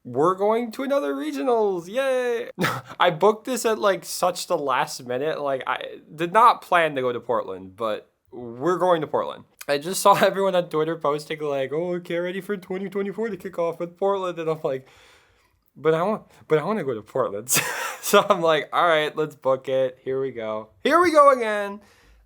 we're going to another regionals. Yay. I booked this at like such the last minute. Like I did not plan to go to Portland, but we're going to Portland. I just saw everyone on Twitter posting like, "Oh, get ready for 2024 to kick off with Portland," and I'm like, but I want to go to Portland. So I'm like, all right, let's book it. Here we go. Here we go again.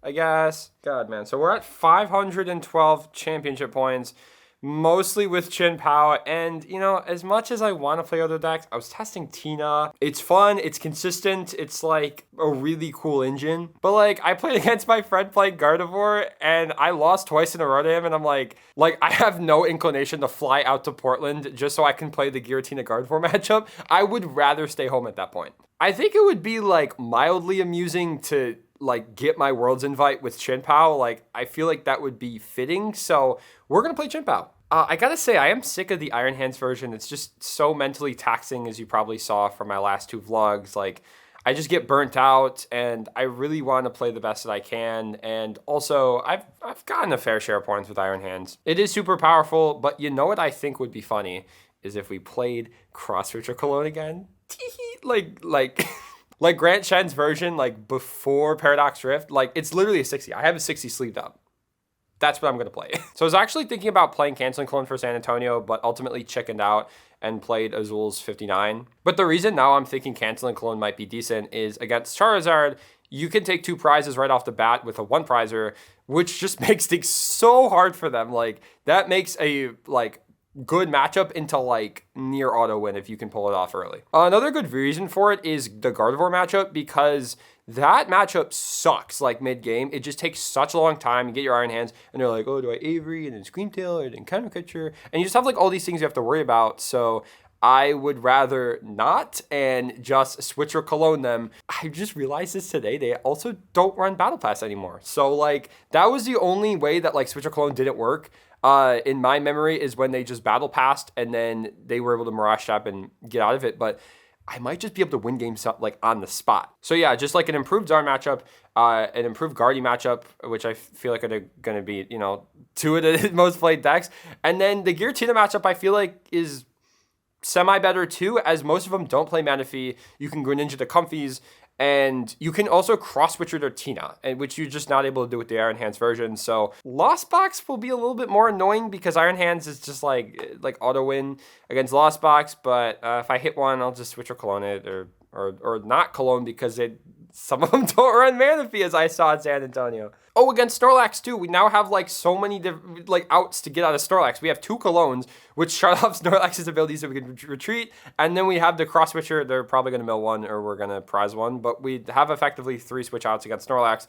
I guess. God, man. So we're at 512 championship points, mostly with Chien-Pao. And, you know, as much as I want to play other decks, I was testing Tina. It's fun. It's consistent. It's like a really cool engine. But, like, I played against my friend playing Gardevoir, and I lost twice in a row to him. And I'm like, I have no inclination to fly out to Portland just so I can play the Giratina Gardevoir matchup. I would rather stay home at that point. I think it would be, like, mildly amusing to like get my Worlds invite with Chien-Pao. Like I feel like that would be fitting. So we're gonna play Chien-Pao. I gotta say I am sick of the Iron Hands version. It's just so mentally taxing, as you probably saw from my last two vlogs. Like I just get burnt out, and I really want to play the best that I can. And also I've gotten a fair share of points with Iron Hands. It is super powerful, but you know what I think would be funny is if we played Cross Switcher Cologne again. Like Grant Shen's version, like before Paradox Rift, like it's literally a 60. I have a 60 sleeved up. That's what I'm going to play. So I was actually thinking about playing Canceling Clone for San Antonio, but ultimately chickened out and played Azul's 59. But the reason now I'm thinking Canceling Clone might be decent is against Charizard, you can take 2 prizes right off the bat with a 1 prizer, which just makes things so hard for them. Like that makes a like good matchup into like near auto win if you can pull it off early. Another good reason for it is the Gardevoir matchup, because that matchup sucks like mid game. It just takes such a long time. You get your Iron Hands and they're like, oh, do I Avery and then Screamtail and then Counter Catcher? And you just have like all these things you have to worry about. So I would rather not and just switch or cologne them. I just realized this today. They also don't run Battle Pass anymore. So like that was the only way that like switch or cologne didn't work. In my memory is when they just battle passed and then they were able to Mirage Trap and get out of it. But I might just be able to win games like on the spot. So yeah, just like an improved Zard matchup, an improved Guardy matchup, which I feel like are going to be, you know, 2 of the most played decks. And then the Giratina matchup I feel like is semi-better too, as most of them don't play Manaphy. You can Greninja the Comfies, and you can also cross-switch to Tina, which you're just not able to do with the Iron Hands version. So Lost Box will be a little bit more annoying because Iron Hands is just like auto-win against Lost Box, but if I hit one, I'll just switch or cologne it, or not cologne because some of them don't run Manaphy, as I saw in San Antonio. Oh, against Snorlax too. We now have like so many like outs to get out of Snorlax. We have 2 colognes, which shut off Snorlax's abilities so we can retreat. And then we have the cross switcher. They're probably going to mill 1 or we're going to prize 1. But we have effectively 3 switch outs against Snorlax.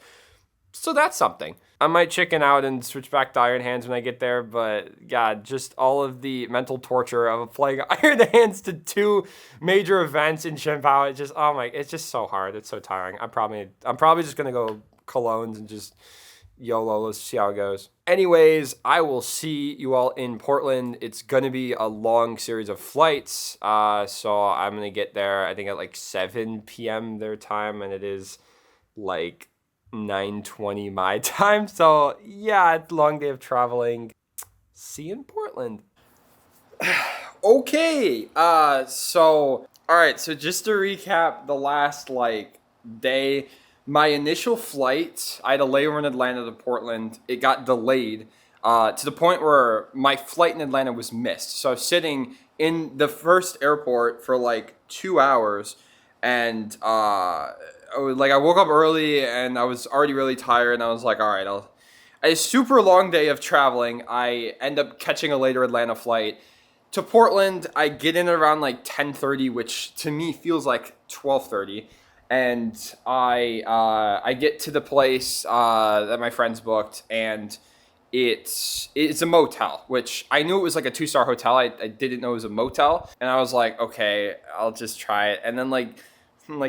So that's something. I might chicken out and switch back to Iron Hands when I get there, but God, just all of the mental torture of playing Iron Hands to 2 major events in Chien-Pao, it's just so hard. It's so tiring. I'm probably just gonna go colognes and just YOLO. Let's see how it goes. Anyways, I will see you all in Portland. It's gonna be a long series of flights, so I'm gonna get there I think at like 7 p.m. their time, and it is like 9:20 my time. So yeah, it's a long day of traveling. See you in Portland. Okay, so all right, so just to recap the last like day, my initial flight, I had a layover in Atlanta to Portland. It got delayed to the point where my flight in Atlanta was missed. So I was sitting in the first airport for like 2 hours, and I woke up early and I was already really tired, and I was like, all right, a super long day of traveling. I end up catching a later Atlanta flight to Portland. I get in around like 10:30, which to me feels like 12:30. And I get to the place that my friends booked, and it's a motel, which I knew it was like a 2-star hotel. I didn't know it was a motel, and I was like, okay, I'll just try it. And then like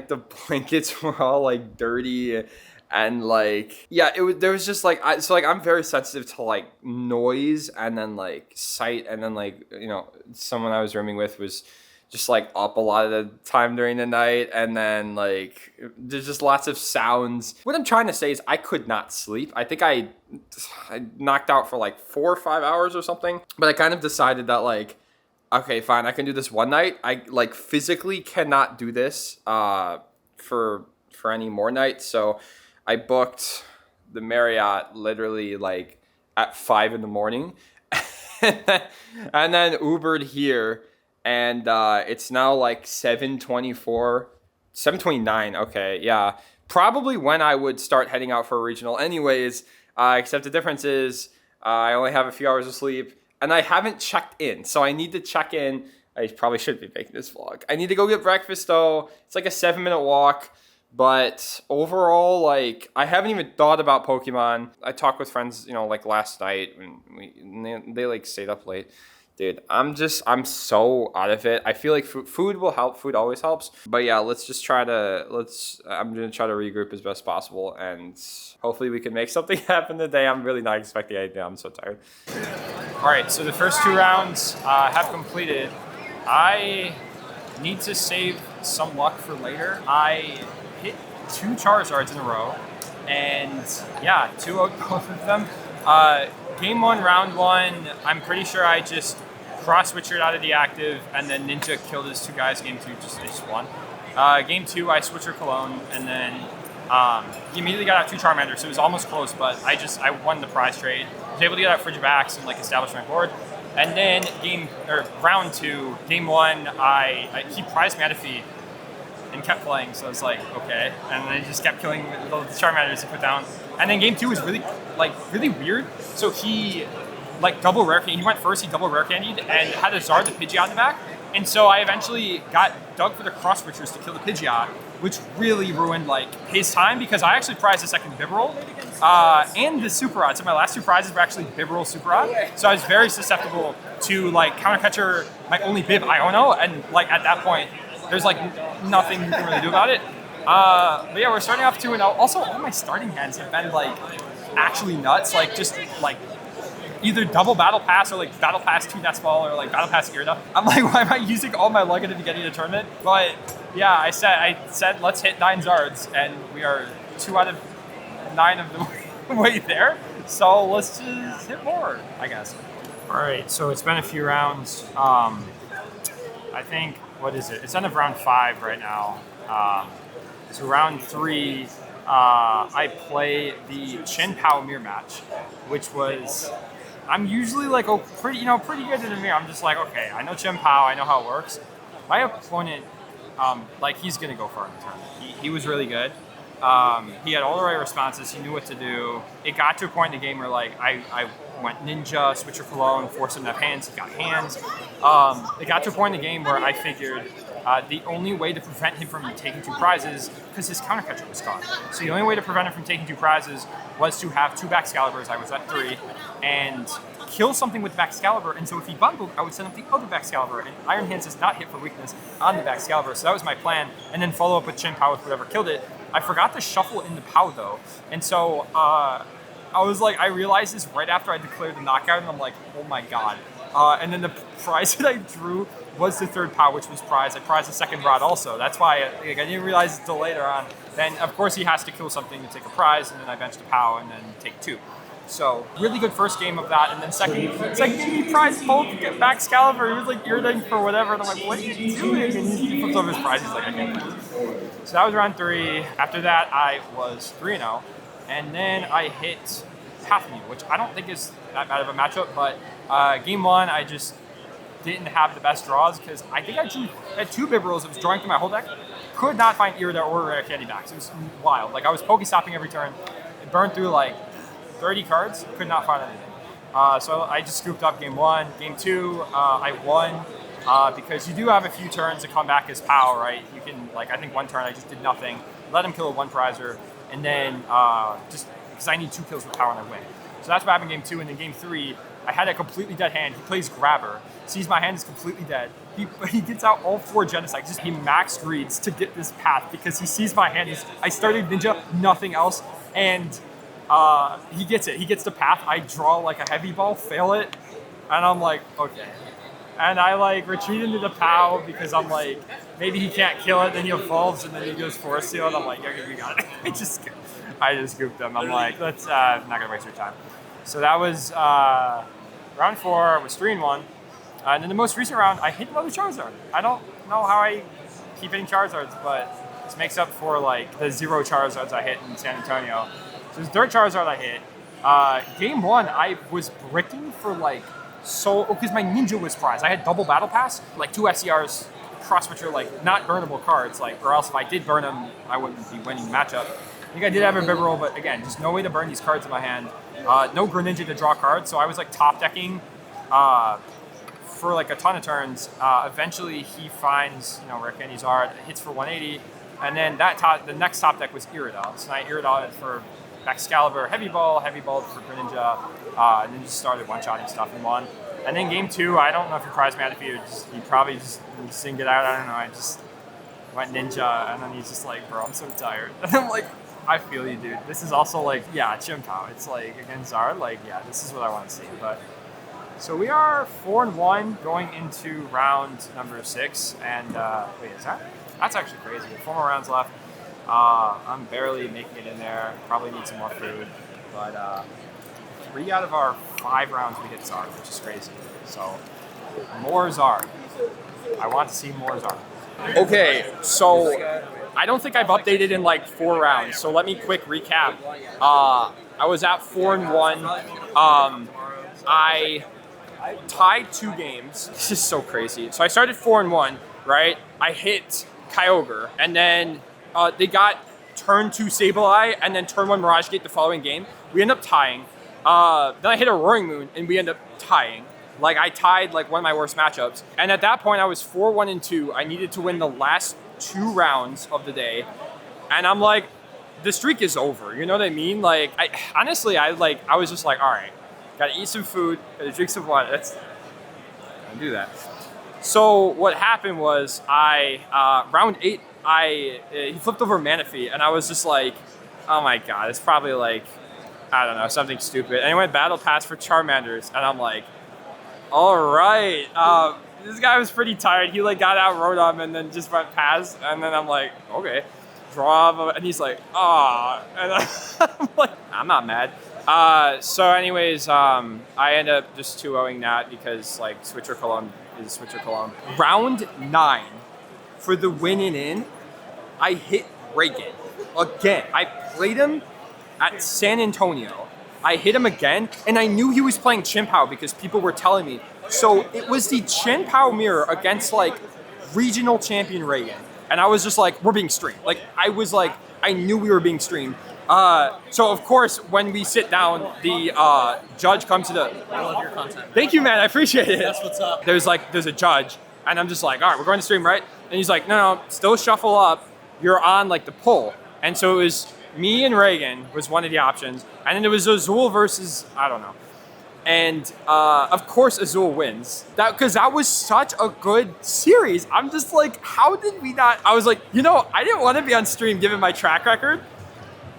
the blankets were all like dirty, and like yeah, there was just like I'm very sensitive to like noise and then like sight, and then like, you know, someone I was rooming with was just like up a lot of the time during the night, and then like there's just lots of sounds. What I'm trying to say is I could not sleep. I think I knocked out for like 4 or 5 hours or something, but I kind of decided that like Okay, fine. I can do this one night. I like physically cannot do this for any more nights. So I booked the Marriott literally like at 5 in the morning, and then Ubered here, and it's now like 7:24, 7:29. Okay, yeah, probably when I would start heading out for a regional. Anyways, except the difference is I only have a few hours of sleep. And I haven't checked in, so I need to check in. I probably should be making this vlog. I need to go get breakfast, though. It's like a 7-minute walk. But overall, like, I haven't even thought about Pokemon. I talked with friends, you know, like last night, and they like, stayed up late. Dude, I'm so out of it. I feel like food will help. Food always helps. But yeah, I'm going to try to regroup as best possible. And hopefully we can make something happen today. I'm really not expecting anything. I'm so tired. All right, so the first 2 rounds have completed. I need to save some luck for later. I hit 2 Charizards in a row. And yeah, 2 out both of them. Game 1, round 1, I'm pretty sure I just cross-switchered out of the active, and then Ninja killed his 2 guys. Game 2, they just won. Game 2, I switcher Cologne, and then he immediately got out 2 Charmanders, so it was almost close, but I won the prize trade. I was able to get out Frigibax and like establish my board. And then round 2, game 1, he prized Manaphy and kept playing, so I was like, okay. And I just kept killing the Charmanders he put down. And then game 2 was really weird. So he double rare candy. He went first, he double rare candied and had a Zard the Pidgeot in the back. And so I eventually got dug for the cross switchers to kill the Pidgeot, which really ruined like his time because I actually prized the second Bibarel and the Super Rod. So my last 2 prizes were actually Bibarel Super Rod. So I was very susceptible to like counter catcher my only Bib Iono, and like at that point there's like nothing you can really do about it. But yeah, we're starting off 2-0. Also, all my starting hands have been like actually nuts. Like just like either double Battle Pass or like Battle Pass 2 Nest Ball or like Battle Pass Irida. I'm like, why am I using all my luck at the beginning of the tournament? But yeah, I said let's hit 9 Zards, and we are 2 out of 9 of the way there. So let's just hit more, I guess. All right, so it's been a few rounds. I think, what is it? It's end of round 5 right now. So round 3, I play the Chien-Pao mirror match, which was, I'm usually like pretty good in the mirror. I'm just like, okay, I know Chien-Pao, I know how it works. My opponent, he's gonna go far in the tournament. He was really good. He had all the right responses. He knew what to do. It got to a point in the game where like I went Ninja, Switcher Cologne, forced him to have hands. He got hands. It got to a point in the game where I figured the only way to prevent him from taking 2 prizes, because his counter catcher was gone. So the only way to prevent him from taking 2 prizes was to have 2 Baxcaliburs. I was at 3, and kill something with Baxcalibur. And so if he bundled, I would send up the other Baxcalibur, and Iron Hands does not hit for weakness on the Baxcalibur. So that was my plan, and then follow up with Chien-Pao with whatever killed it. I forgot to shuffle in the Pao though, and so I was like, I realized this right after I declared the knockout, and I'm like, oh my god. And then the prize that I drew was the 3rd Pao, which was prized. I prized the 2nd Rod also. That's why I didn't realize it until later on. Then of course he has to kill something to take a prize, and then I benched the Pao and then take 2. So really good first game of that, and then second he prized both Baxcalibur. He was like irritating for whatever, and I'm like, what are you doing? And he flips over his prize. He's like, I can't do this. So that was round 3. After that, I was 3-0, and then I hit Pathmew, which I don't think is that bad of a matchup, but game 1, I just didn't have the best draws because I think I had 2 Bibarels. It was drawing through my whole deck. Could not find Irida or Rare Candy backs. It was wild. Like I was Pokestopping every turn. It burned through like 30 cards, could not find anything. So I just scooped up game 1. Game 2, I won because you do have a few turns to come back as Pao, right? You can, like, I think 1 turn I just did nothing, let him kill a 1 prizer, and then just because I need 2 kills with Pao on their way. So that's what happened in game 2, and in game 3, I had a completely dead hand. He plays Grabber, sees my hand is completely dead. He gets out all 4 Genocides. He max reads to get this path because he sees my hand. I started Ninja, nothing else, and he gets it. He gets the path. I draw like a heavy ball, fail it, and I'm like, okay. And I like retreat into the Pao because I'm like, maybe he can't kill it. Then he evolves and then he goes Forest Seal, and I'm like, okay, we got it. I just scooped him. I'm like, let's not gonna waste your time. So that was round 4. It was 3-1. And in the most recent round, I hit another Charizard. I don't know how I keep hitting Charizards, but this makes up for like the 0 Charizards I hit in San Antonio. So this third Charizard I hit. Game 1, I was bricking for like because my Ninja was prized. I had double Battle Pass, like 2 SCRs cross which are like not burnable cards, like, or else if I did burn them, I wouldn't be winning the matchup. I think I did have a Bibarel, but again, just no way to burn these cards in my hand. No Greninja to draw cards, so I was like top decking for like a ton of turns. Eventually he finds, Rare Candy Zard, hits for 180, and then the next top deck was Iridaw. So I Iridaw for Excalibur, Heavy Ball for Greninja, and then just started one-shotting stuff and won. And then game 2, I don't know if your prize man defeated, he probably just didn't get out, I don't know, I just went Ninja, and then he's just like, bro, I'm so tired. And I'm like, I feel you, dude. This is also like, yeah, Chien-Pao. It's like, against Zard, like, yeah, this is what I want to see. But so we are 4-1 going into round number 6, and wait, that's actually crazy. 4 more rounds left. I'm barely making it in there. Probably need some more food, but 3 out of our 5 rounds we hit Zard, which is crazy. So more Zard. I want to see more Zard. Okay, so I don't think I've updated in like 4 rounds. So let me quick recap. I was at 4-1. I tied 2 games. This is so crazy. So I started 4-1, right? I hit Kyogre, and then they got turn 2 Sableye, and then turn 1 Mirage Gate the following game. We end up tying. Then I hit a Roaring Moon, and we end up tying. Like, I tied like one of my worst matchups. And at that point, I was 4-1-2. I needed to win the last 2 rounds of the day. And I'm like, the streak is over. You know what I mean? Like, I was just like, all right, gotta eat some food, gotta drink some water. I do that. So what happened was round 8, he flipped over Manaphy, and I was just like, oh my god, it's probably like, I don't know, something stupid. And I went Battle Pass for Charmanders, and I'm like, all right. This guy was pretty tired. He like got out Rotom and then just went past, and then I'm like, okay, draw, and he's like, ah, and I'm like, I'm not mad. So anyways, I end up just 2-0ing that because like Switcher Cologne is Switcher Cologne. Round 9 for the win and in, I hit Reagan again. I played him at San Antonio. I hit him again, and I knew he was playing Chien-Pao because people were telling me. So it was the Chien-Pao mirror against like regional champion Reagan. And I was just like, we're being streamed. Like, I knew we were being streamed. So of course, when we sit down, the judge comes to the... I love your content. Thank you, man, I appreciate it. That's what's up. There's a judge, and I'm just like, all right, we're going to stream, right? And he's like, no, still shuffle up. You're on like the pull. And so it was me and Reagan was one of the options. And then it was Azul versus, I don't know. And of course Azul wins. Because that was such a good series. I'm just like, how did we not? I was like, I didn't want to be on stream given my track record,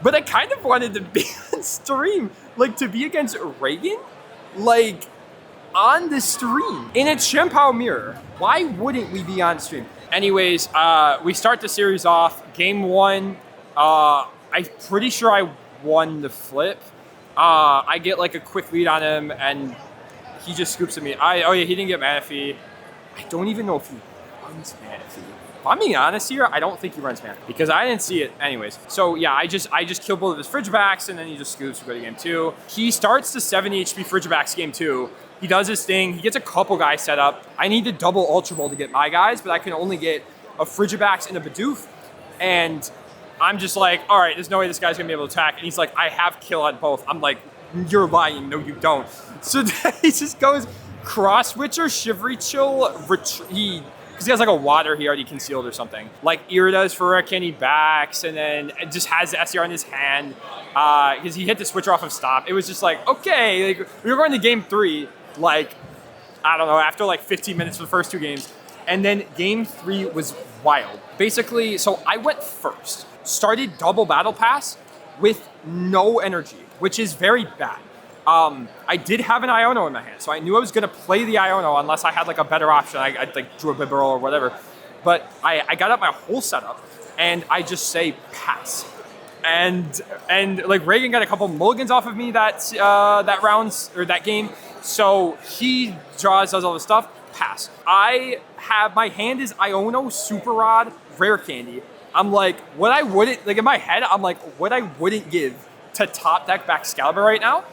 but I kind of wanted to be on stream. Like, to be against Reagan, like, on the stream in a Chien-Pao mirror. Why wouldn't we be on stream? Anyways, we start the series off. Game 1, I'm pretty sure I won the flip. I get like a quick lead on him, and he just scoops at me. He didn't get Manaphy. I don't even know if he runs Manaphy. If I'm being honest here, I don't think he runs Manaphy because I didn't see it anyways. So yeah, I just kill both of his Frigibax, and then he just scoops. We go to game 2. He starts the 70 HP Frigibax game 2. He does his thing. He gets a couple guys set up. I need to double Ultra Ball to get my guys, but I can only get a Frigibax and a Bidoof. And I'm just like, all right, there's no way this guy's gonna be able to attack. And he's like, I have kill on both. I'm like, you're lying. No, you don't. So he just goes Cross Witcher, Shivery Chill, because he has like a water he already concealed or something. Like Irida's for Rare Candy backs, and then it just has the SCR in his hand because he hit the switcher off of stop. It was just like, okay, like, we were going to game 3, like, I don't know, after like 15 minutes for the first 2 games. And then game 3 was wild. Basically, so I went first. Started double Battle Pass with no energy, which is very bad. I did have an Iono in my hand, so I knew I was going to play the Iono unless I had like a better option. I like drew a Bibarel or whatever. But I got up my whole setup, and I just say pass. And like Reagan got a couple mulligans off of me that rounds or that game. So he does all this stuff. pass. I have, my hand is Iono, Super Rod, Rare Candy. I'm like, what I wouldn't, like in my head, I'm like, what I wouldn't give to top deck Baxcalibur right now,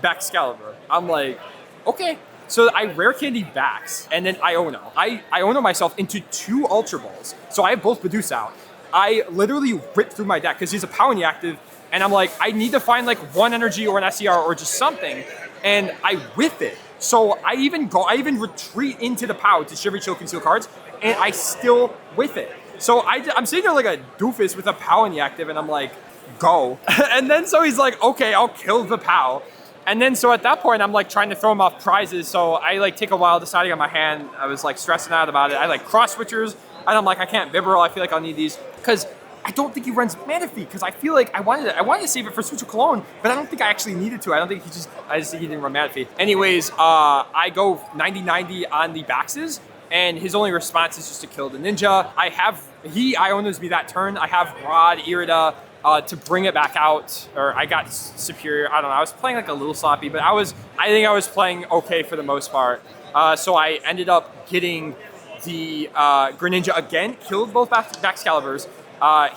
Baxcalibur. I'm like, okay. So I Rare Candy Bax, and then Iono. I Iono myself into 2 Ultra Balls. So I have both Bidoof out. I literally ripped through my deck because he's a Power active, and I'm like, I need to find like 1 energy or an SCR or just something, and I whiff it. So I even retreat into the Pow to Shivery Chill Conceal cards, and I still whiff it. So I'm sitting there like a doofus with a Pow active, and I'm like, go. And then so he's like, okay, I'll kill the Pow. And then so at that point, I'm like trying to throw him off prizes. So I like take a while deciding on my hand. I was like stressing out about it. I like cross switchers, and I'm like, I can't Bibarel. I feel like I'll need these because I don't think he runs Manaphy because I feel like I wanted to save it for Switch of Cologne, but I don't think I actually needed to. I just think he didn't run Manaphy. Anyways, I go 90-90 on the Baxes, and his only response is just to kill the Ninja. He Ionos me that turn. I have Rod, Irida, to bring it back out, or I got superior. I don't know. I was playing like a little sloppy, but I think I was playing okay for the most part. So I ended up getting the Greninja again, killed both Baxcaliburs.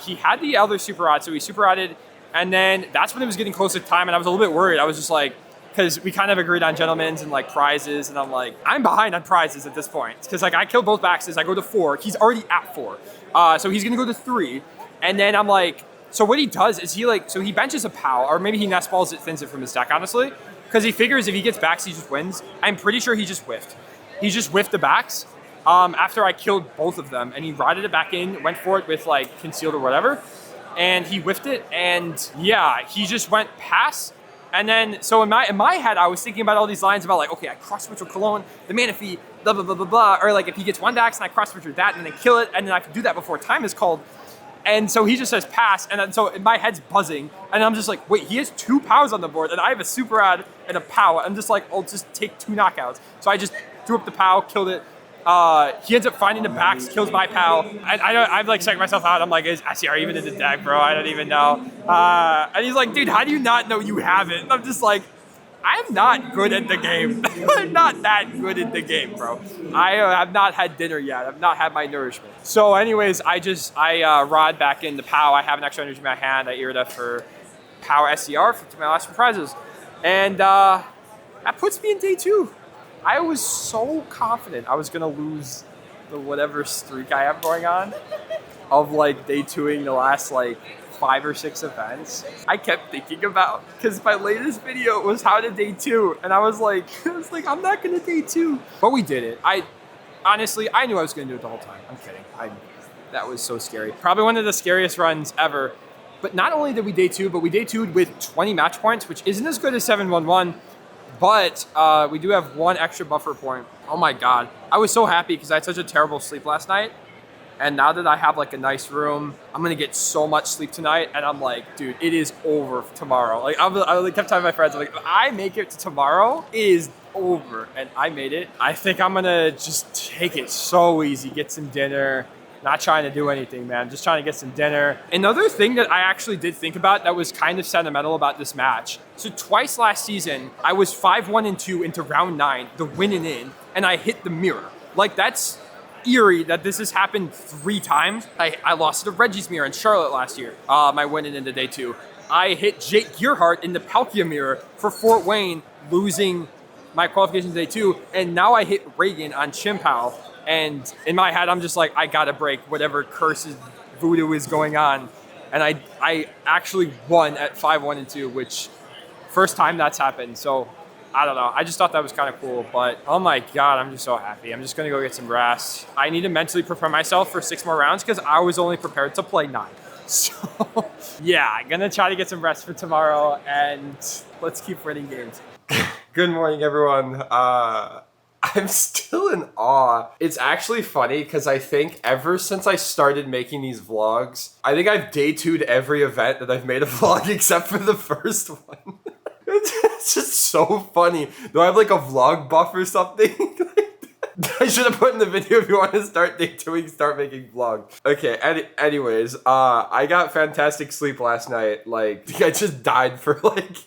He had the other Super Rod, so he Super Rodded, and then that's when it was getting close to time, and I was a little bit worried. I was just like, because we kind of agreed on gentlemen's and like prizes, and I'm like, I'm behind on prizes at this point, because like I killed both Baxes, I go to 4, he's already at 4, so he's gonna go to 3, and then I'm like, so what he does is he benches a Pow, or maybe he nest balls it, thins it from his deck, honestly, because he figures if he gets Bax, he just wins. I'm pretty sure he just whiffed. He just whiffed the Bax after I killed both of them, and he rotted it back in, went for it with like concealed or whatever, and he whiffed it, and yeah, he just went pass. And then, so in my head, I was thinking about all these lines about like, okay, I cross switch with Cologne, the Manaphy, blah, blah, blah, blah, blah, or like if he gets 1 Dax and I cross switch with that and then kill it, and then I can do that before time is called. And so he just says pass, and then, so my head's buzzing, and I'm just like, wait, he has 2 Pows on the board, and I have a Super Rod and a Pow. I'm just like, I'll just take 2 knockouts. So I just threw up the Pow, killed it. He ends up finding the Bax, kills my Pow. I'm like checking myself out. I'm like, is SCR even in the deck, bro? I don't even know. And he's like, dude, how do you not know you have it? And I'm just like, I'm not good at the game. I'm not that good at the game, bro. I have not had dinner yet. I've not had my nourishment. So anyways, I rod back in the Pow. I have an extra energy in my hand. I Irida for Pow SCR to my last surprises. And that puts me in day 2. I was so confident I was going to lose the whatever streak I have going on of like day 2ing the last like 5 or 6 events. I kept thinking about, because my latest video was how to day 2, and I was like, I'm not gonna day 2. But we did it. Honestly, I knew I was gonna do it the whole time. I'm kidding. That was so scary. Probably one of the scariest runs ever. But not only did we day 2, but we day 2'd with 20 match points, which isn't as good as 7-1-1, but we do have 1 extra buffer point. Oh my God. I was so happy because I had such a terrible sleep last night. And now that I have like a nice room, I'm gonna get so much sleep tonight. And I'm like, dude, it is over tomorrow. Like I kept telling my friends, I'm like, if I make it to tomorrow, it is over. And I made it. I think I'm gonna just take it so easy, get some dinner. Not trying to do anything, man. Just trying to get some dinner. Another thing that I actually did think about that was kind of sentimental about this match. So twice last season, I was 5-1-2 into round 9, the win and in, and I hit the mirror. Like that's eerie that this has happened 3 times. I lost to Reggie's mirror in Charlotte last year, my winning into day 2. I hit Jake Gearhart in the Palkia mirror for Fort Wayne, losing my qualifications day 2, and now I hit Reagan on Chien-Pao. And in my head, I'm just like, I gotta break whatever curses voodoo is going on. And I actually won at 5-1-2, which first time that's happened. So I don't know. I just thought that was kind of cool. But oh my God, I'm just so happy. I'm just gonna go get some rest. I need to mentally prepare myself for 6 more rounds because I was only prepared to play 9. So yeah, I'm gonna try to get some rest for tomorrow and let's keep winning games. Good morning, everyone. I'm still in awe. It's actually funny because I think ever since I started making these vlogs, I think I've day 2'd every event that I've made a vlog except for the first one. It's just so funny. Do I have like a vlog buff or something? I should have put in the video if you want to start day 2ing, start making vlogs. Okay, anyways, I got fantastic sleep last night. Like, I just died for like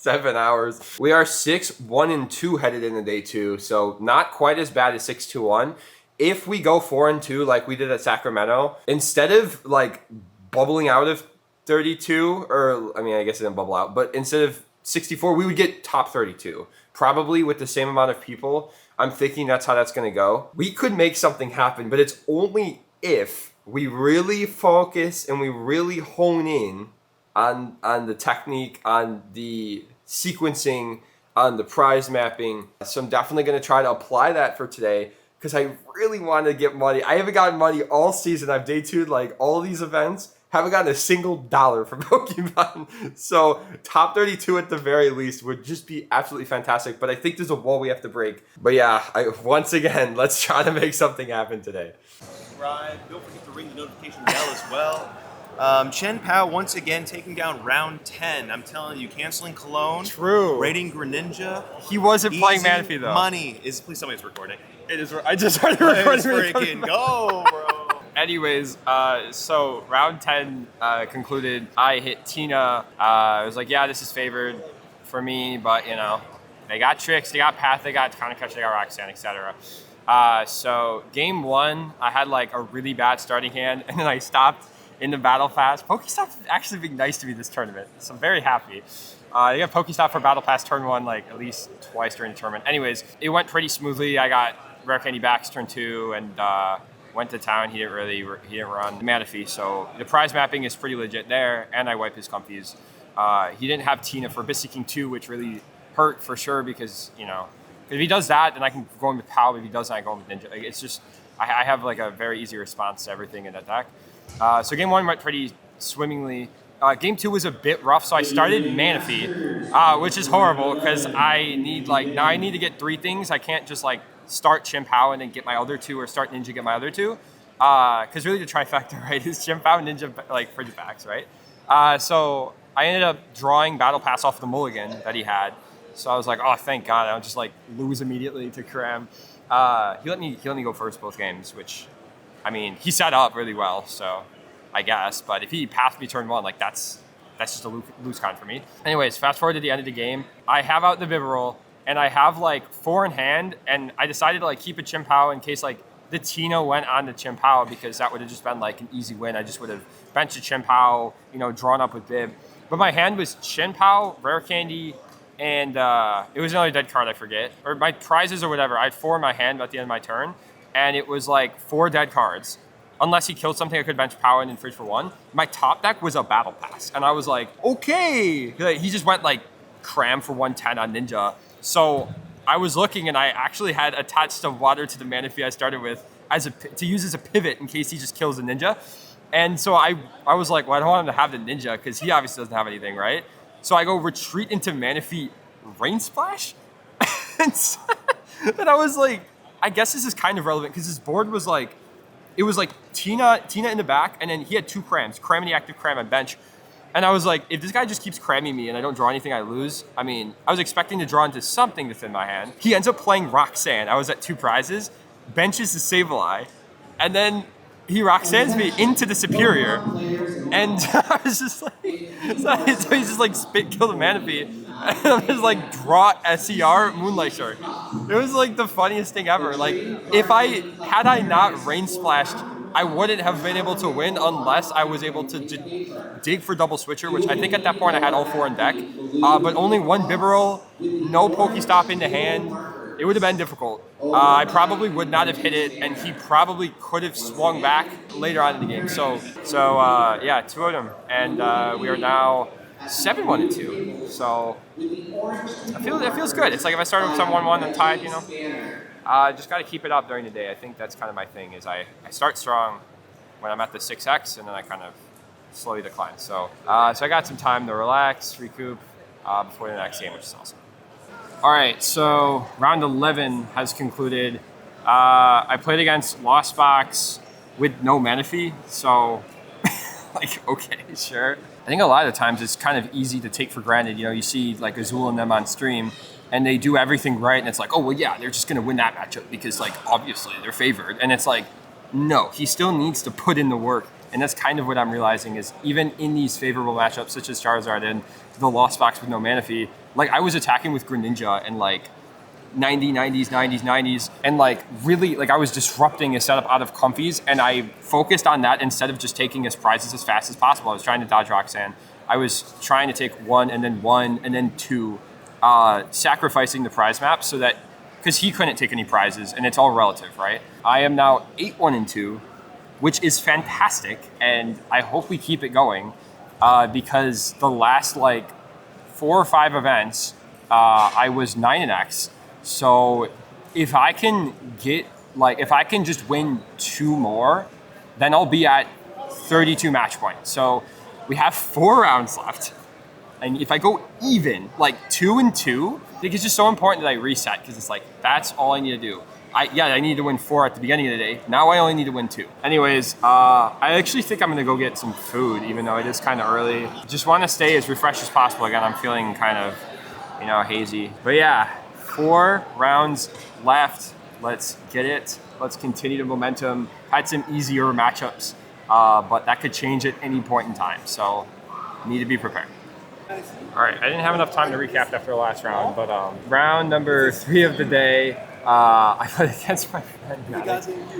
7 hours. We are 6-1-2 headed into day 2, so not quite as bad as 6-2-1. If we go 4-2 like we did at Sacramento, instead of like bubbling out of 32, or I mean, I guess it didn't bubble out, but instead of 64, we would get top 32. Probably with the same amount of people. I'm thinking that's how that's going to go. We could make something happen, but it's only if we really focus and we really hone in on the technique, on the sequencing, on the prize mapping. So I'm definitely going to try to apply that for today, because I really want to get money. I haven't gotten money all season. I've day 2'd like all these events. Haven't gotten a single dollar from Pokemon. So top 32 at the very least would just be absolutely fantastic. But I think there's a wall we have to break. But yeah, once again, let's try to make something happen today. Subscribe. Don't forget to ring the notification bell as well. Chien-Pao once again taking down round 10. I'm telling you, canceling Cologne. True. Rating Greninja. He wasn't playing Manaphy though. Money is. Please tell me it's recording. It is. I just started recording. Freaking go, bro. Anyways, so round 10 concluded. I hit Tina. I was like, yeah, this is favored for me, but you know, they got tricks, they got path, they got Counter Catch, they got Roxanne, etc. So game 1, I had like a really bad starting hand, and then I stopped in the Battle Pass. Pokestop's actually being nice to me this tournament, so I'm very happy. They got Pokestop for Battle Pass turn 1 like at least twice during the tournament. Anyways, it went pretty smoothly. I got Rare Candy backs turn 2, and went to town. He didn't run Manaphy, so the prize mapping is pretty legit there, and I wiped his Comfies. He didn't have Tina for Seeking 2, which really hurt for sure, because, you know, if he does that, then I can go in with Pao. If he doesn't, I go in with Ninja. Like, it's just, I have like a very easy response to everything in that deck. So game 1 went pretty swimmingly. Game 2 was a bit rough, so I started Manaphy, which is horrible, because I need to get 3 things. I can't just like start Chien-Pao and then get my other 2, or start Ninja, get my other 2. Because really the trifecta, right, is Chien-Pao, Ninja, like frigid backs, right? So I ended up drawing Battle Pass off the mulligan that he had. So I was like, oh, thank God, I don't just like lose immediately to Karam. He let me go first both games, which, I mean, he set up really well, so I guess. But if he pathed me turn 1, like that's just a lose con for me. Anyways, fast forward to the end of the game. I have out the Vivarol, and I have like 4 in hand, and I decided to like keep a Chien-Pao in case like the Tina went on the Chien-Pao, because that would have just been like an easy win. I just would have benched a Chien-Pao, you know, drawn up with Bib. But my hand was Chien-Pao, Rare Candy, and it was another dead card, I forget. Or my prizes or whatever. I had 4 in my hand at the end of my turn, and it was like 4 dead cards. Unless he killed something, I could bench Power and then fridge for 1. My top deck was a Battle Pass, and I was like, okay. He just went like cram for 110 on Ninja. So I was looking, and I actually had attached a water to the Manaphy I started with to use as a pivot in case he just kills the Ninja. And so I was like, well, I don't want him to have the Ninja, because he obviously doesn't have anything, right? So I go retreat into Manaphy Rain Splash. and I was like, I guess this is kind of relevant, because his board was like, it was like Tina in the back, and then he had 2 crams, cram and the active cram on bench. And I was like, if this guy just keeps cramming me and I don't draw anything, I lose. I mean, I was expecting to draw into something to thin my hand. He ends up playing Roxanne. I was at 2 prizes, benches the Sableye, and then he Roxannes me into the Superior. And I was just like, so he just like spit kill the Manaphy. And I was like, draw SER Moonlight Shark. It was like the funniest thing ever. Like, had I not Rain Splashed, I wouldn't have been able to win unless I was able to dig for double switcher, which I think at that point I had all 4 in deck. But only 1 Bibarel, no Pokestop in the hand. It would have been difficult. I probably would not have hit it, and he probably could have swung back later on in the game. So yeah, 2 of them, and we are now 7-1-2. So it feels good. It's like if I started with some 1-1 and tied, you know. Just got to keep it up during the day. I think that's kind of my thing. Is I start strong when I'm at the 6x, and then I kind of slowly decline. So I got some time to relax, recoup before the next game, which is awesome. All right, so round 11 has concluded. I played against Lost Box with no Manaphy, so like, okay, sure. I think a lot of the times it's kind of easy to take for granted. You know, you see like Azul and them on stream, and they do everything right, and it's like, oh, well, yeah, they're just going to win that matchup because, like, obviously they're favored. And it's like, no, he still needs to put in the work. And that's kind of what I'm realizing is even in these favorable matchups, such as Charizard and the Lost Box with no Manaphy, like I was attacking with Greninja and like 90, 90s, 90s, 90s, and like really like I was disrupting his setup out of comfies, and I focused on that instead of just taking his prizes as fast as possible. I was trying to dodge Roxanne. I was trying to take one and then two, sacrificing the prize map so that, because he couldn't take any prizes, and it's all relative, right? I am now 8-1-2, which is fantastic, and I hope we keep it going, because the last like 4 or 5 events, I was 9-X. So if I can get, like, if I can just win 2 more, then I'll be at 32 match points. So we have 4 rounds left. And if I go even, like 2-2, I think it's just so important that I reset, because it's like, that's all I need to do. I need to win 4 at the beginning of the day. Now I only need to win 2. Anyways, I actually think I'm gonna go get some food, even though it is kind of early. Just want to stay as refreshed as possible. Again, I'm feeling kind of, hazy. But yeah, 4 rounds left. Let's get it. Let's continue the momentum. Had some easier matchups, but that could change at any point in time. So need to be prepared. All right, I didn't have enough time to recap after the last round, but round number 3 of the day, I played against my friend.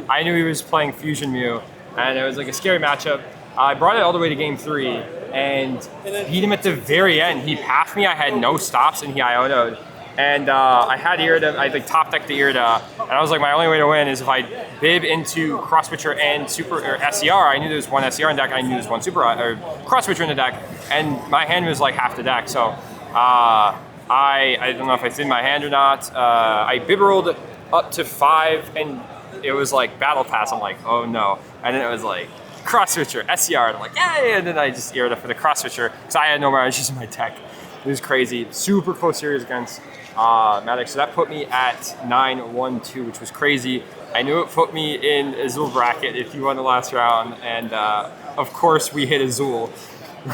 I knew he was playing Fusion Mew, and it was like a scary matchup. I brought it all the way to game 3 and beat him at the very end. He passed me, I had no stops, and he Iono'd. And I had Irida, I like top decked the Irida, and I was like, my only way to win is if I bib into Cross Switcher and Super or SCR. I knew there was 1 SCR in deck, I knew there was 1 Super or Cross Switcher in the deck, and my hand was like half the deck. So I don't know if I did my hand or not. I bib rolled up to 5, and it was like Battle Pass. I'm like, oh no. And then it was like Cross Switcher, SCR, and I'm like, yay! And then I just Irida for the Cross Switcher, because I had no more energies in my deck. It was crazy. Super close series against Maddox. So that put me at 9-1-2, which was crazy. I knew it put me in Azul bracket if you won the last round. And of course we hit Azul.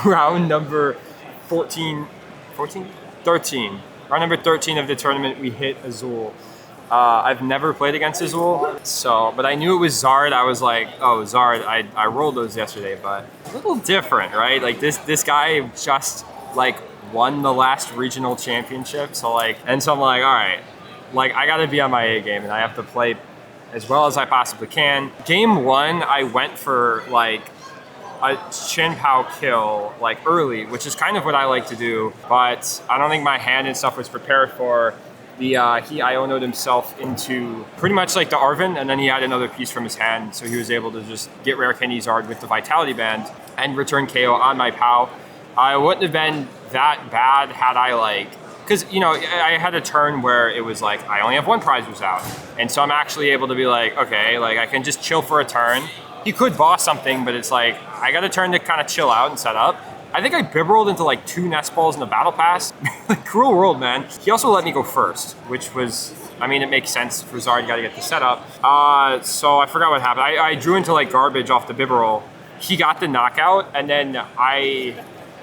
Round number 13. Round number 13 of the tournament, we hit Azul. I've never played against Azul, but I knew it was Zard. I was like, oh, Zard, I rolled those yesterday, but a little different, right? Like this guy just like won the last regional championship. So I'm like, all right, like I gotta be on my A game and I have to play as well as I possibly can. Game 1, I went for like a Chien-Pao kill like early, which is kind of what I like to do, but I don't think my hand and stuff was prepared for he Iono'd himself into pretty much like the Arven, and then he had another piece from his hand, so he was able to just get rare Candy Zard with the Vitality Band and return KO on my POW. I wouldn't have been that bad had I because I had a turn where it was like I only have 1 prize was out, and so I'm actually able to be like, okay, like I can just chill for a turn. He could boss something, but it's like I got a turn to kind of chill out and set up. I think I bib rolled into like 2 nest balls in the battle pass. Cruel world, man. He also let me go first, which was, it makes sense for Zard. You got to get the setup. So I forgot what happened. I drew into like garbage off the bib roll. He got the knockout, and then I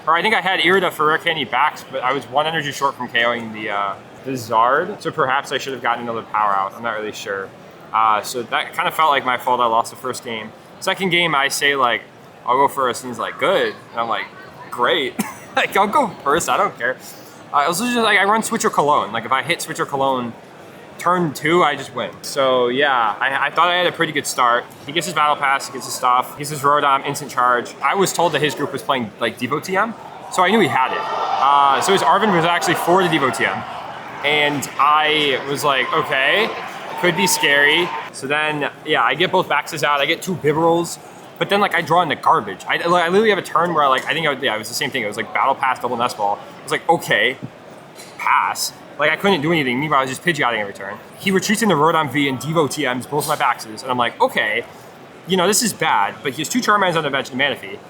think I had Irida for rare candy backs, but I was 1 energy short from KOing the Zard. So perhaps I should have gotten another power out. I'm not really sure. So that kind of felt like my fault. I lost the first game. Second game, I say like, I'll go first, and he's like, good. And I'm like, great. Like, I'll go first, I don't care. I also just like, I run Switcher Cologne. Like if I hit Switcher Cologne turn 2, I just win. So yeah, I thought I had a pretty good start. He gets his battle pass, he gets his stuff, he gets his Rodom, instant charge. I was told that his group was playing like Devo TM, so I knew he had it. So his Arven was actually for the Devo TM. And I was like, okay, could be scary. So then, yeah, I get both Baxes out, I get 2 bib rolls, but then like I draw in the garbage. I literally have a turn where like, it was the same thing. It was like battle pass, double nest ball. I was like, okay, pass. Like I couldn't do anything. Meanwhile, I was just Pidgeotting every turn. He retreats into Rodon V and Devo TMs both my Baxes, and I'm like, okay, this is bad, but he has 2 Charmans on the bench and Manaphy.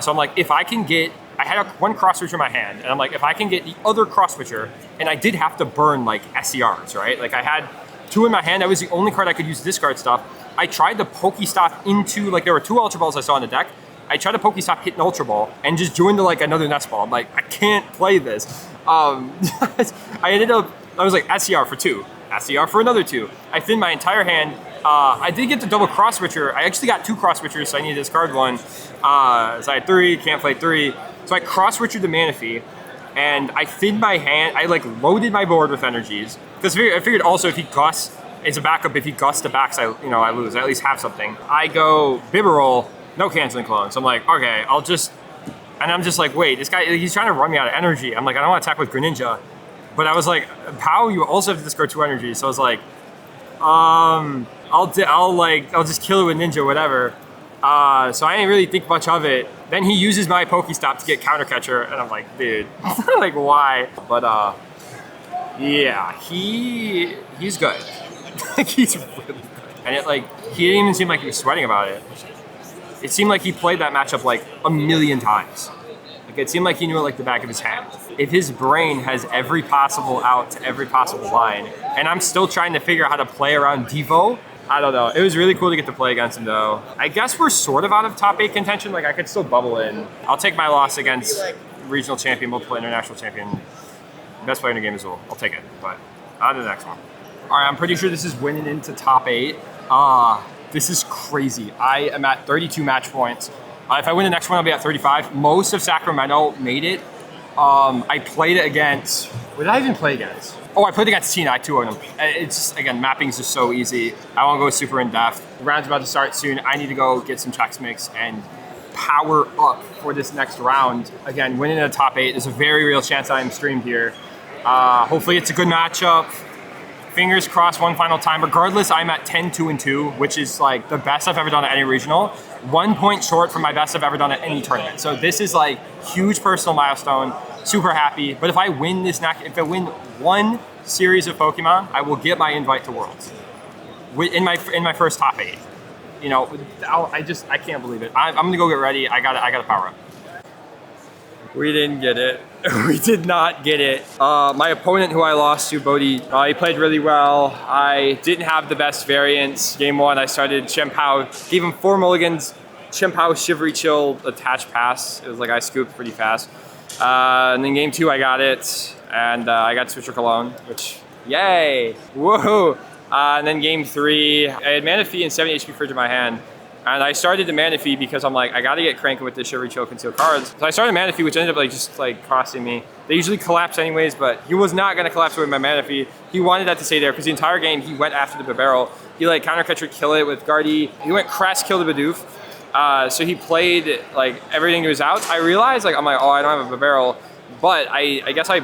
So I'm like, if I can get, I had 1 Cross Switcher in my hand, and I'm like, if I can get the other Cross Switcher, and I did have to burn like SCRs, right? Like I had 2 in my hand, that was the only card I could use to discard stuff. I tried to Pokestop into, like there were 2 Ultra Balls I saw in the deck. I tried to Pokestop, hit an Ultra Ball, and just joined to like another Nest Ball. I'm like, I can't play this. I was like, SCR for 2, SCR for another 2. I thinned my entire hand. I did get the double Cross Switcher. I actually got 2 Cross Switchers, so I need to discard 1. So I had 3, can't play 3. So I Cross Switchered the Manaphy, and I thinned my hand. I like loaded my board with energies because I figured also if he gusts, it's a backup. If he gusts the backs, I lose. I at least have something. I go Bibarel, no canceling clone. So I'm like, okay, I'm just like, wait, this guy, he's trying to run me out of energy. I'm like, I don't want to attack with Greninja. But I was like, Pao, you also have to discard 2 energy. So I was like, I'll just kill it with Ninja, whatever. So I didn't really think much of it. Then he uses my Pokestop to get Counter Catcher, and I'm like, dude, like why? But yeah, he's good. Like he's really good. And it he didn't even seem like he was sweating about it. It seemed like he played that matchup like a million times. Like it seemed like he knew it like the back of his hand. If his brain has every possible out to every possible line, and I'm still trying to figure out how to play around Devo, I don't know. It was really cool to get to play against him though. I guess we're sort of out of top 8 contention. Like I could still bubble in. I'll take my loss against regional champion, multiple international champion, best player in the game, Azul. I'll take it, but on to the next one. All right, I'm pretty sure this is winning into top 8. This is crazy. I am at 32 match points. If I win the next one, I'll be at 35. Most of Sacramento made it. I played it against, what did I even play against? Oh, I played against Tina, I 2-0'd him. It's just, again, mapping's just so easy. I won't go super in depth. The round's about to start soon. I need to go get some Chex Mix and power up for this next round. Again, winning in the top 8, there's a very real chance I'm streamed here. Hopefully it's a good matchup. Fingers crossed one final time. Regardless, I'm at 10-2-2, which is like the best I've ever done at any regional. 1 point short from my best I've ever done at any tournament. So this is like huge personal milestone. Super happy. But if I win this if I win one series of Pokemon, I will get my invite to Worlds in my first top 8. You know, I can't believe it. I'm gonna go get ready. I gotta power up. We didn't get it. We did not get it. My opponent who I lost to, Bodhi, he played really well. I didn't have the best variants. Game 1, I started Chien-Pao, gave him 4 mulligans. Chien-Pao Shivery Chill attached pass. It was like I scooped pretty fast. And then game 2, I got it. And I got Switcher Cologne, which, yay, woohoo. And then game 3, I had Manaphy and 70 HP Fridge in my hand. And I started the Manaphy because I'm like, I gotta get cranking with the Shivery Chill concealed cards. So I started Manaphy, which ended up just costing me. They usually collapse anyways, but he was not gonna collapse with my Manaphy. He wanted that to stay there because the entire game he went after the Bibarel. He Counter Catcher kill it with Guardy. He went Crest kill the Bidoof. So he played everything to his outs. I realized I'm like, oh, I don't have a Bibarel, but I guess I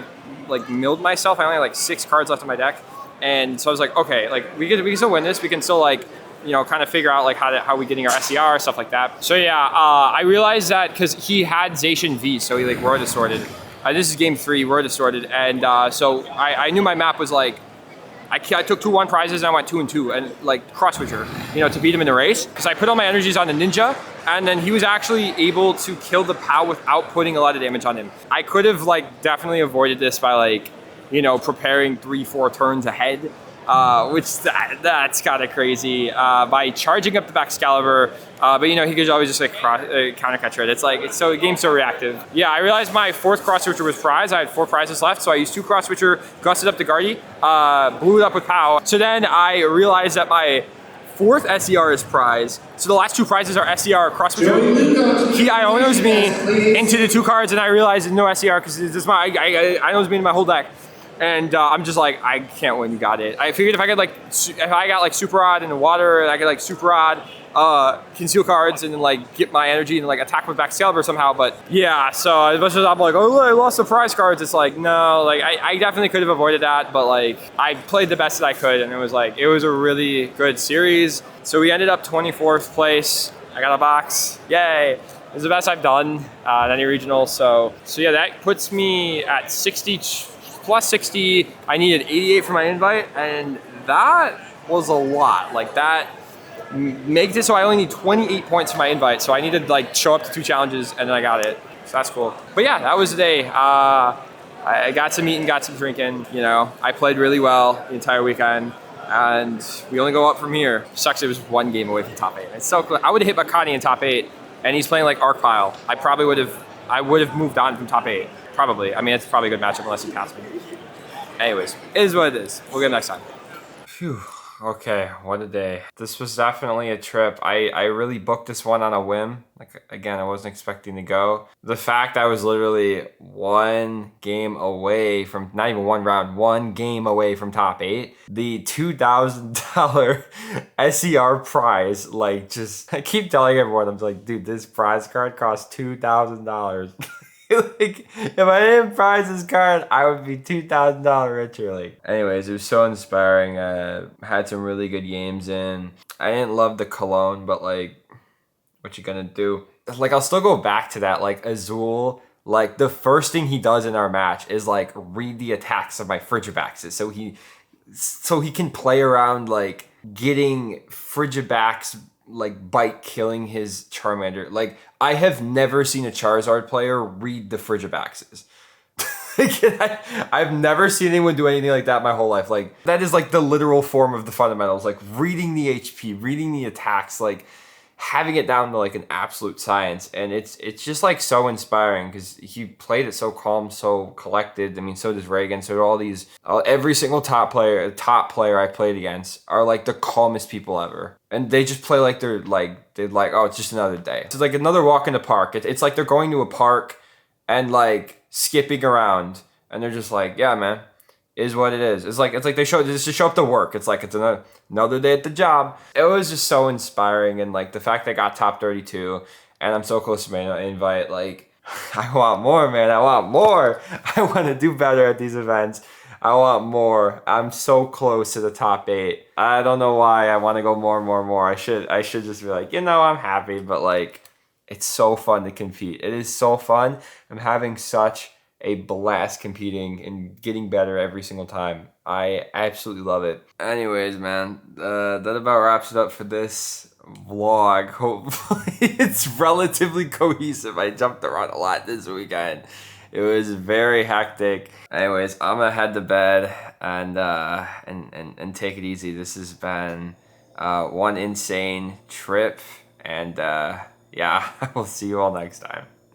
milled myself. I only had 6 cards left in my deck. And so I was like, okay, we can still win this. We can still kind of figure out how we getting our SER, stuff like that. So yeah, I realized that because he had Zacian V, so he Roar Distorted. This is game 3, Roar Distorted, and so I knew my map was I took 2-1 prizes and I went 2-2 and cross switcher, to beat him in the race. Because I put all my energies on the Ninja, and then he was actually able to kill the Pao without putting a lot of damage on him. I could have definitely avoided this by preparing 3-4 turns ahead. Which that's kind of crazy, by charging up the Excalibur, but he could always just counter catcher it. The game's so reactive. Yeah, I realized my 4th cross switcher was prize. I had 4 prizes left, so I used 2 cross switcher, gusted up to Guardy, blew it up with Pao. So then I realized that my 4th SER is prize. So the last 2 prizes are SER cross switcher. He Ionos me into the 2 cards, and I realized no SER because I Ionos me in my whole deck. And I'm just I can't win, you got it. I figured if I could if I got Super Rod in the water, and I could Super Rod, conceal cards, and then get my energy and attack with Excalibur somehow. But yeah, so as much as I'm oh, I lost the prize cards, it's no, I definitely could have avoided that, but I played the best that I could, and it was a really good series. So we ended up 24th place. I got a box, yay. It was the best I've done at any regional. So yeah, that puts me at 60. Plus 60, I needed 88 for my invite, and that was a lot. That makes it so I only need 28 points for my invite, so I needed to show up to 2 challenges, and then I got it. So that's cool. But yeah, that was the day. I got some eating, got some drinking, I played really well the entire weekend, and we only go up from here. Sucks it was 1 game away from top 8. It's so cool. I would have hit Makani in top 8, and he's playing Arcvile. I would have moved on from top 8. Probably. I mean, it's probably a good matchup unless he passed me. Anyways, it is what it is. We'll get him next time. Phew. Okay, what a day. This was definitely a trip. I really booked this one on a whim. Like, again, I wasn't expecting to go. The fact I was literally one game away from, not even one round, one game away from top 8. The $2,000 SER prize, like, just, I keep telling everyone, I'm like, dude, this prize card costs $2,000. Like, if I didn't prize this card, I would be $2,000 richer. Like, anyways, it was so inspiring. Had some really good games in. I didn't love the cologne, but like, what you gonna do? Like, I'll still go back to that. Like, Azul, like, the first thing he does in our match is like read the attacks of my Frigibaxes, so he can play around like getting Frigibax like bite killing his Charmander. Like, I have never seen a Charizard player read the Frigibaxes. I've never seen anyone do anything like that my whole life. Like, that is like the literal form of the fundamentals. Like, reading the HP, reading the attacks, like having it down to like an absolute science. And it's just like so inspiring because he played it so calm, so collected. I mean, so does Reagan. So do all these, every single top player I played against are like the calmest people ever. And they just play like they're like, oh, it's just another day. It's like another walk in the park. It's like they're going to a park and like skipping around, and they're just like, yeah, man, is what it is. It's like they just show up to work. It's like it's another day at the job. It was just so inspiring, and like the fact that I got top 32, and I'm so close to my invite. Like, I want more, man. I want more. I want to do better at these events. I want more. I'm so close to the top 8. I don't know why. I want to go more and more and more. I should just be like, I'm happy, but like, it's so fun to compete. It is so fun. I'm having such a blast competing and getting better every single time. I absolutely love it. Anyways, man, that about wraps it up for this vlog. Hopefully it's relatively cohesive. I jumped around a lot this weekend. It was very hectic. Anyways, I'm gonna head to bed and take it easy. This has been one insane trip, and yeah, I will see you all next time.